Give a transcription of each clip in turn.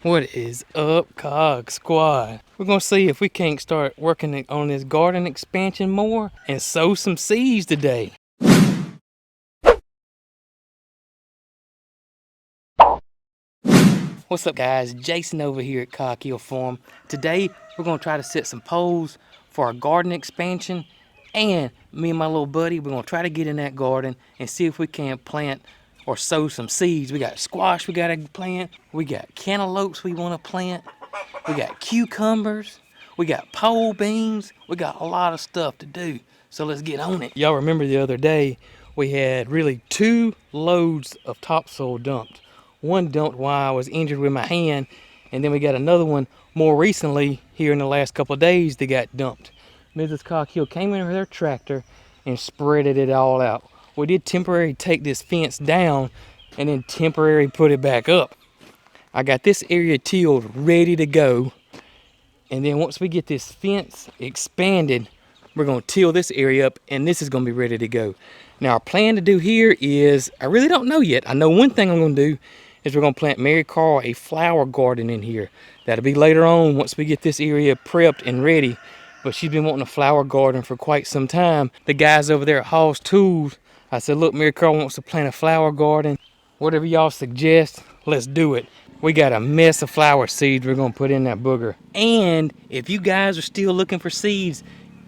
What is up, Cog Squad? We're gonna see if we can't start working on this garden expansion more and sow some seeds today. What's up, guys? Jason over here at Cog Hill Farm. Today we're gonna try to set some poles for our garden expansion, and me and my little buddy, we're gonna try to get in that garden and see if we can plant or sow some seeds. We got squash we gotta plant, we got cantaloupes we wanna plant, we got cucumbers, we got pole beans, we got a lot of stuff to do. So let's get on it. Y'all remember the other day we had really 2 loads of topsoil dumped. One dumped while I was injured with my hand, and then we got another one more recently here in the last couple of days that got dumped. Mrs. Cog Hill came in with her tractor and spreaded it all out. We did temporarily take this fence down and then temporarily put it back up. I got this area tilled, ready to go. And then once we get this fence expanded, we're gonna till this area up and this is gonna be ready to go. Now our plan to do here is, I really don't know yet. I know one thing I'm gonna do is we're gonna plant Mary Carl a flower garden in here. That'll be later on once we get this area prepped and ready. But she's been wanting a flower garden for quite some time. The guys over there at Hall's Tools, I said, look, Mary Carl wants to plant a flower garden. Whatever y'all suggest, let's do it. We got a mess of flower seeds we're gonna put in that booger. And if you guys are still looking for seeds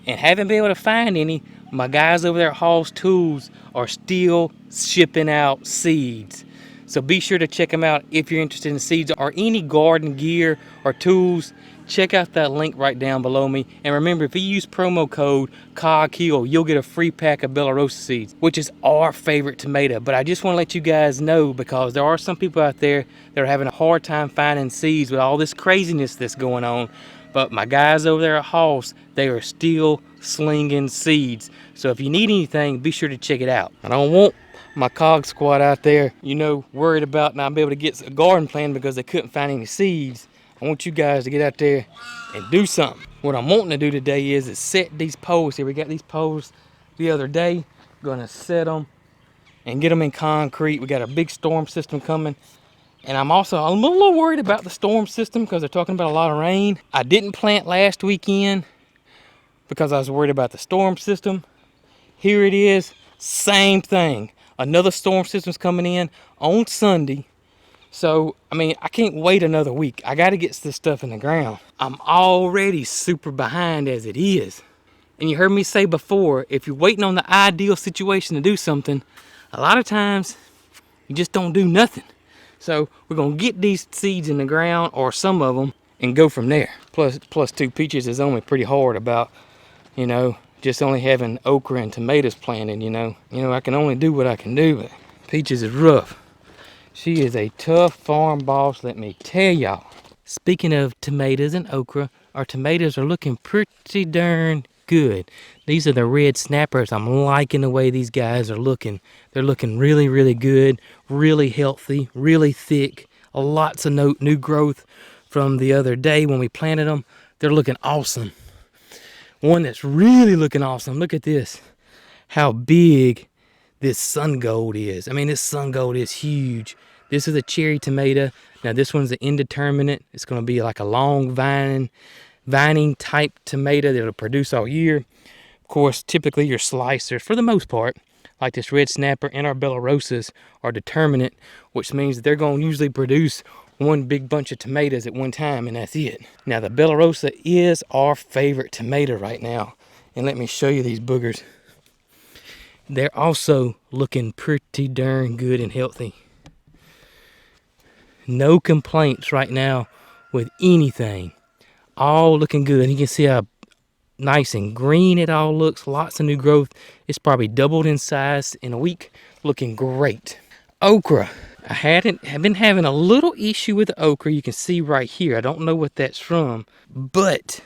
and haven't been able to find any, my guys over there at Hall's Tools are still shipping out seeds. So be sure to check them out if you're interested in seeds or any garden gear or tools. Check out that link right down below me. And remember, if you use promo code COGHILL, you'll get a free pack of Bella Rosa seeds, which is our favorite tomato. But I just want to let you guys know, because there are some people out there that are having a hard time finding seeds with all this craziness that's going on. But my guys over there at Hall's, they are still slinging seeds. So if you need anything, be sure to check it out. I don't want my Cog Squad out there, worried about not being able to get a garden planted because they couldn't find any seeds. I want you guys to get out there and do something. What I'm wanting to do today is set these poles here. We got these poles the other day. Gonna set them and get them in concrete. We got a big storm system coming. And I'm a little worried about the storm system because they're talking about a lot of rain. I didn't plant last weekend because I was worried about the storm system. Here it is, same thing. Another storm system's coming in on Sunday. So, I can't wait another week. I got to get this stuff in the ground. I'm already super behind as it is. And you heard me say before, if you're waiting on the ideal situation to do something, a lot of times you just don't do nothing. So we're going to get these seeds in the ground, or some of them, and go from there. Plus 2 peaches is only pretty hard about, just only having okra and tomatoes planted, I can only do what I can do, but peaches is rough. She is a tough farm boss, let me tell y'all. Speaking of tomatoes and okra, our tomatoes are looking pretty darn good. These are the red snappers. I'm liking the way these guys are looking. They're looking really, really good, really healthy, really thick. Lots of new growth from the other day when we planted them. They're looking awesome. One that's really looking awesome, look at this, how big this sun gold is. This sun gold is huge. This is a cherry tomato. Now this one's an indeterminate. It's going to be like a long vining type tomato that'll produce all year. Of course, typically your slicers, for the most part, like this red snapper and our Bella Rosas, are determinate, which means they're going to usually produce one big bunch of tomatoes at one time, and that's it. Now the Bella Rosa is our favorite tomato right now. And let me show you these boogers. They're also looking pretty darn good and healthy. No complaints right now with anything. All looking good. You can see how nice and green it all looks. Lots of new growth. It's probably doubled in size in a week. Looking great. Okra. I have been having a little issue with the okra. You can see right here. I don't know what that's from. But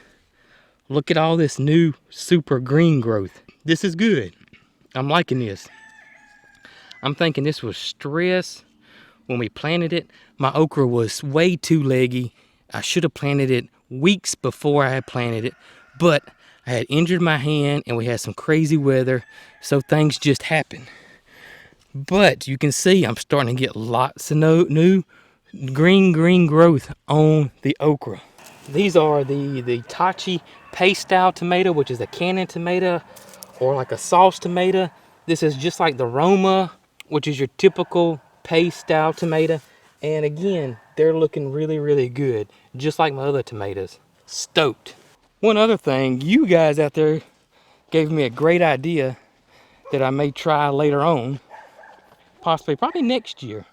look at all this new super green growth. This is good. I'm liking this. I'm thinking this was stress when we planted it. My okra was way too leggy. I should have planted it weeks before I had planted it, but I had injured my hand and we had some crazy weather, so things just happen. But you can see I'm starting to get lots of new green growth on the okra. These are the Tachi paste style tomato, which is a cannon tomato or like a sauce tomato. This is just like the Roma, which is your typical paste style tomato. And again, they're looking really good, just like my other tomatoes. Stoked. One other thing, you guys out there gave me a great idea that I may try later on, probably next year.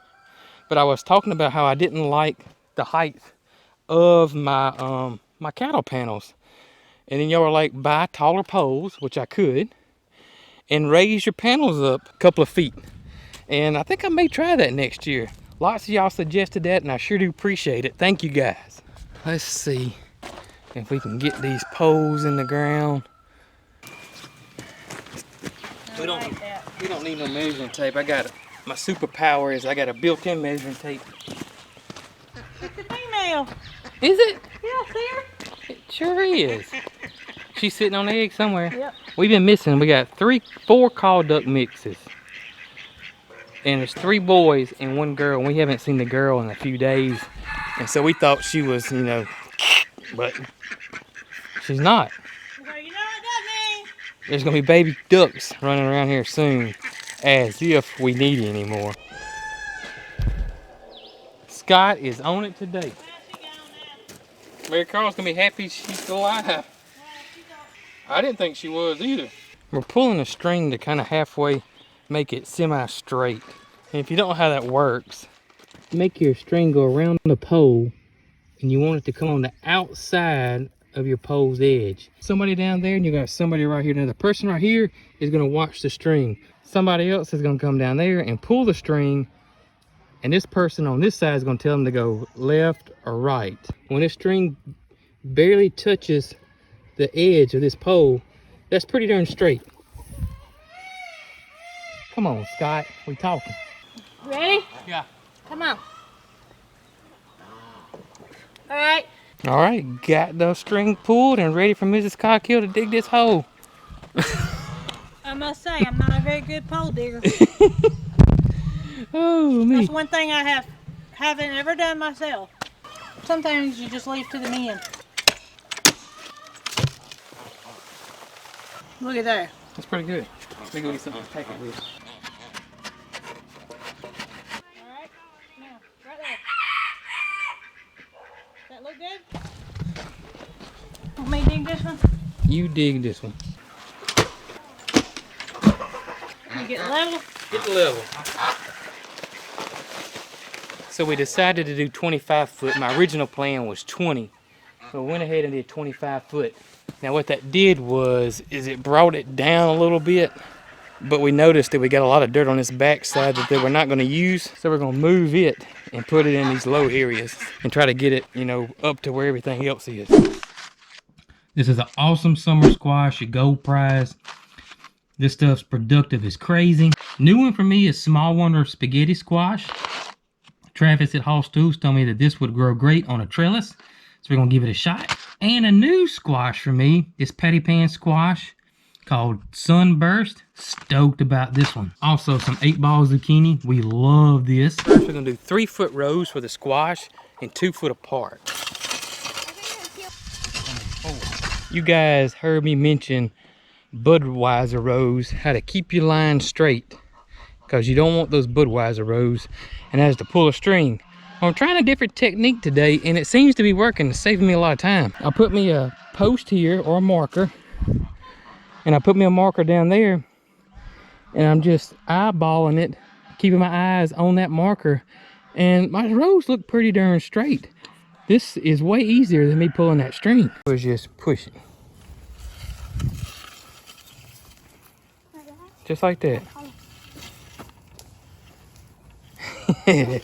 But I was talking about how I didn't like the height of my my cattle panels. And then y'all were like, buy taller poles, which I could, and raise your panels up a couple of feet. And I think I may try that next year. Lots of y'all suggested that, and I sure do appreciate it. Thank you guys. Let's see if we can get these poles in the ground. We don't need no measuring tape. I got my superpower is I got a built-in measuring tape. It's a female. Is it? Yeah, see her? It sure is. She's sitting on the egg somewhere. Yep. We've been missing. We got 4 call duck mixes. And there's 3 boys and 1 girl. And we haven't seen the girl in a few days. And so we thought she was, you know, but she's not. Well, you know what that means? There's gonna be baby ducks running around here soon, as if we need any more. Scott is on it today. Mary Carl's gonna be happy she's alive. I didn't think she was either. We're pulling a string to kind of halfway make it semi-straight. And if you don't know how that works, make your string go around the pole and you want it to come on the outside of your pole's edge. Somebody down there and you got somebody right here. Now the person right here is gonna watch the string. Somebody else is gonna come down there and pull the string, and this person on this side is gonna tell them to go left or right. When this string barely touches the edge of this pole, that's pretty darn straight. Come on, Scott, we talking. Ready? Yeah. Come on. All right. All right, got the string pulled and ready for Mrs. Cog Hill to dig this hole. I must say, I'm not a very good pole digger. Oh, me. That's one thing I haven't ever done myself. Sometimes you just leave to the men. Look at that. That's pretty good. Let me go get something to take it with. All right. Now, right there. Does that look good? Want me to dig this one? You dig this one. You get level? Get the level. So we decided to do 25 foot. My original plan was 20. So we went ahead and did 25 foot. Now what that did was, it brought it down a little bit, but we noticed that we got a lot of dirt on this back side that we're not gonna use. So we're gonna move it and put it in these low areas and try to get it, you know, up to where everything else is. This is an awesome summer squash, a gold prize. This stuff's productive as crazy. New one for me is Small Wonder Spaghetti Squash. Travis at Hoss Tools told me that this would grow great on a trellis, so we're gonna give it a shot. And a new squash for me, this patty pan squash called Sunburst. Stoked about this one. Also some 8-ball zucchini. We love this. First we're gonna do 3-foot rows for the squash and 2 foot apart. You guys heard me mention Budweiser rows, how to keep your line straight, because you don't want those Budweiser rows, and that is to pull a string. I'm trying a different technique today, and it seems to be working. It's saving me a lot of time. I put me a post here or a marker, and I put me a marker down there, and I'm just eyeballing it, keeping my eyes on that marker, and my rows look pretty darn straight. This is way easier than me pulling that string. It was just pushing. Just like that. Let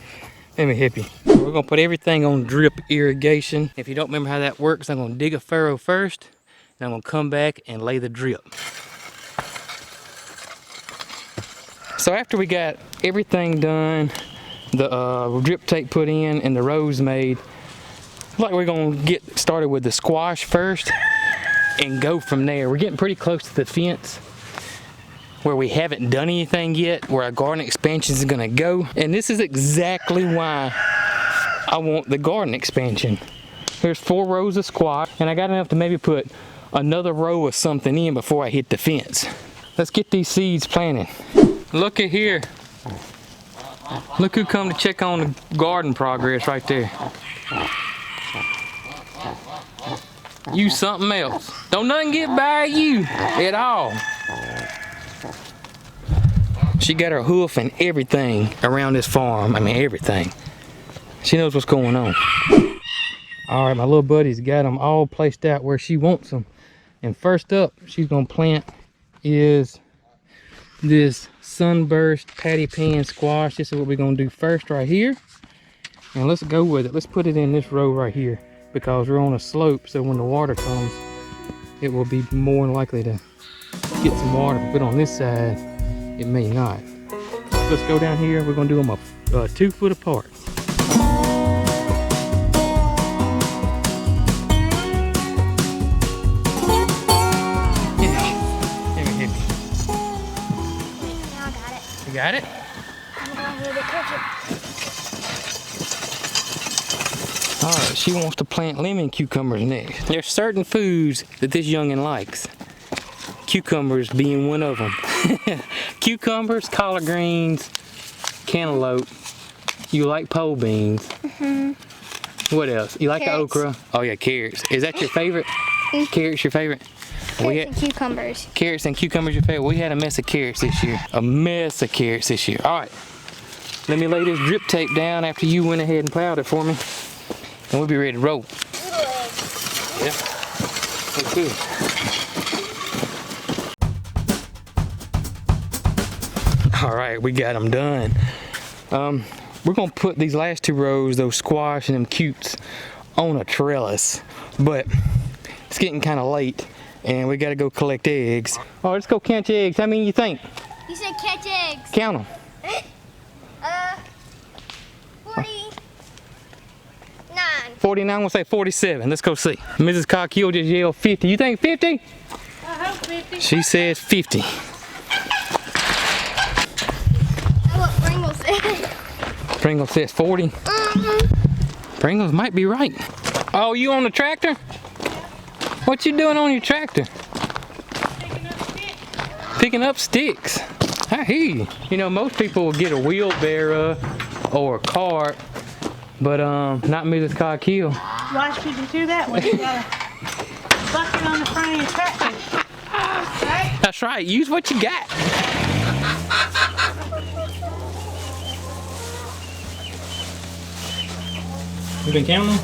me help you. We're gonna put everything on drip irrigation. If you don't remember how that works, I'm gonna dig a furrow first, and I'm gonna come back and lay the drip. So after we got everything done, the drip tape put in and the rows made, like we're gonna get started with the squash first and go from there. We're getting pretty close to the fence where we haven't done anything yet, where our garden expansion is gonna go. And this is exactly why I want the garden expansion. There's 4 rows of squash, and I got enough to maybe put another row of something in before I hit the fence. Let's get these seeds planted. Look at here. Look who come to check on the garden progress right there. You something else. Don't nothing get by you at all. She got her hoof and everything around this farm. I mean, everything. She knows what's going on. All right, my little buddy's got them all placed out where she wants them. And first up, she's gonna plant is this sunburst patty pan squash. This is what we're gonna do first right here. And let's go with it. Let's put it in this row right here because we're on a slope. So when the water comes, it will be more than likely to get some water. But on this side, it may not. Let's go down here. We're gonna do them 2 foot apart. You got it? All right, she wants to plant lemon cucumbers next. There's certain foods that this youngin' likes. Cucumbers being one of them. Cucumbers, collard greens, cantaloupe. You like pole beans. What else? You like Carrots. okra? Oh yeah, carrots. Is that your favorite? Carrots your favorite? Carrots and cucumbers. Carrots and cucumbers your favorite? We had a mess of carrots this year. A mess of carrots this year. All right. Let me lay this drip tape down after you went ahead and plowed it for me. And we'll be ready to roll. Yep. Looks good. All right, we got them done. We're gonna put these last 2 rows, those squash and them cutes, on a trellis. But it's getting kind of late. And we gotta go collect eggs. Oh, let's go count your eggs. How many you think? You said catch eggs. Count them. 49. 49, we'll say 47. Let's go see. Mrs. Cog Hill just yelled 50. You think 50? I hope 50. She said 50. That's what Pringle said. Pringle says 40. Pringles might be right. Oh, you on the tractor? What you doing on your tractor? Picking up sticks. Picking up sticks. I hear you. You know, most people will get a wheelbarrow or a cart, but not Mrs. Cog Hill. Why should you do that when you got a bucket on the front of your tractor? Right? That's right. Use what you got. You been counting them?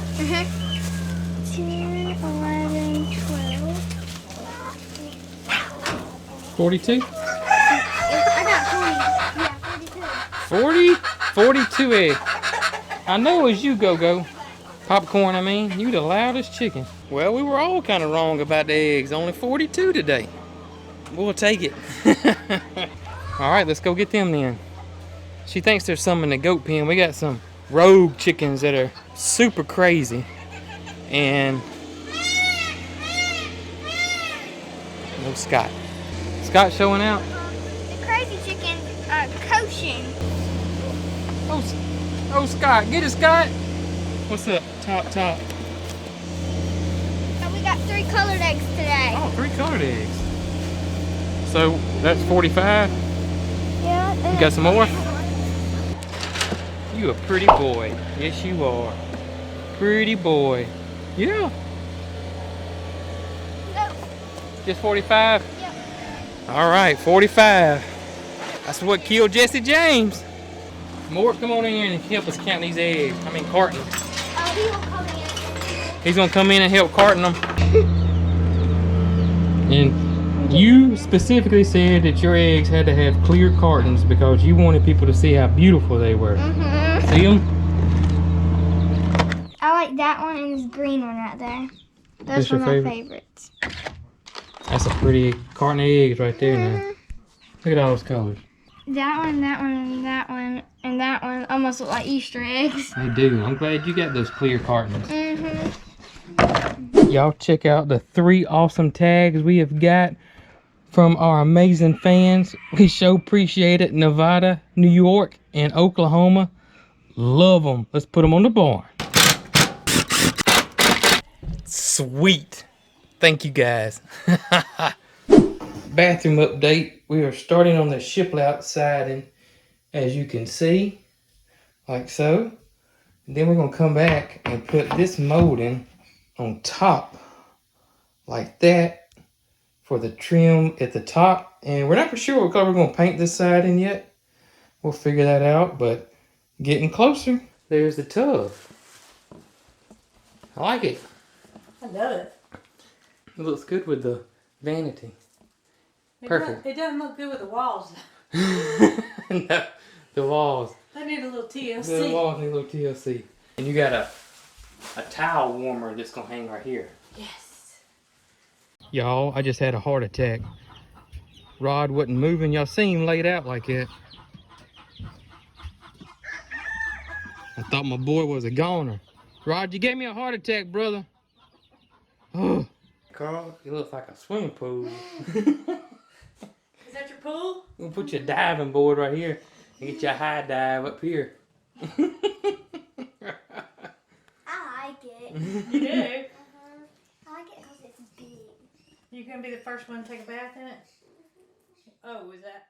10, 11, 12. 42? I got 40. Yeah, 42. 40? 42 eggs. I know as you go. Popcorn, I mean. You the loudest chicken. Well, we were all kind of wrong about the eggs. Only 42 today. We'll take it. All right, let's go get them then. She thinks there's some in the goat pen. We got some rogue chickens that are super crazy. And no Scott. Scott showing out. The crazy chickens are kosher. Oh, Scott, get it, Scott. What's up? Top. So we got 3 colored eggs today. Oh, 3 colored eggs. So that's 45. Yeah. You got some more? You a pretty boy. Yes, you are. Pretty boy. Yeah. No. Just 45? Yep. All right, 45. That's what killed Jesse James. Mort, come on in here and help us count these eggs. I mean, carton them. Oh, he will come in. He's gonna come in and help carton them. And you specifically said that your eggs had to have clear cartons because you wanted people to see how beautiful they were. See them? I like that one and this green one right there. That's Those are your my favorite? favorites. That's a pretty carton of eggs right there now. Look at all those colors. That one, that one, and that one, and that one almost look like Easter eggs. They do. I'm glad you got those clear cartons. Mm-hmm. Y'all check out the 3 awesome tags we have got from our amazing fans. We so appreciate it. Nevada, New York, and Oklahoma. Love them. Let's put them on the barn. Sweet. Thank you guys. Bathroom update. We are starting on the shiplap siding, as you can see, like so. Then we're gonna come back and put this molding on top, like that, for the trim at the top. And we're not for sure what color we're gonna paint this siding yet. We'll figure that out, but getting closer. There's the tub. I like it. I love it. It looks good with the vanity. Perfect. It doesn't look good with the walls. No, the walls. They need a little TLC. The walls need a little TLC. And you got a towel warmer that's gonna hang right here. Yes. Y'all, I just had a heart attack. Rod wasn't moving. Y'all see him laid out like that. I thought my boy was a goner. Rod, you gave me a heart attack, brother. Oh. Carl, it looks like a swimming pool. Is that your pool? We'll put your diving board right here and get you a high dive up here. I like it. You do? I like it because it's big. You gonna be the first one to take a bath in it? Oh, is that?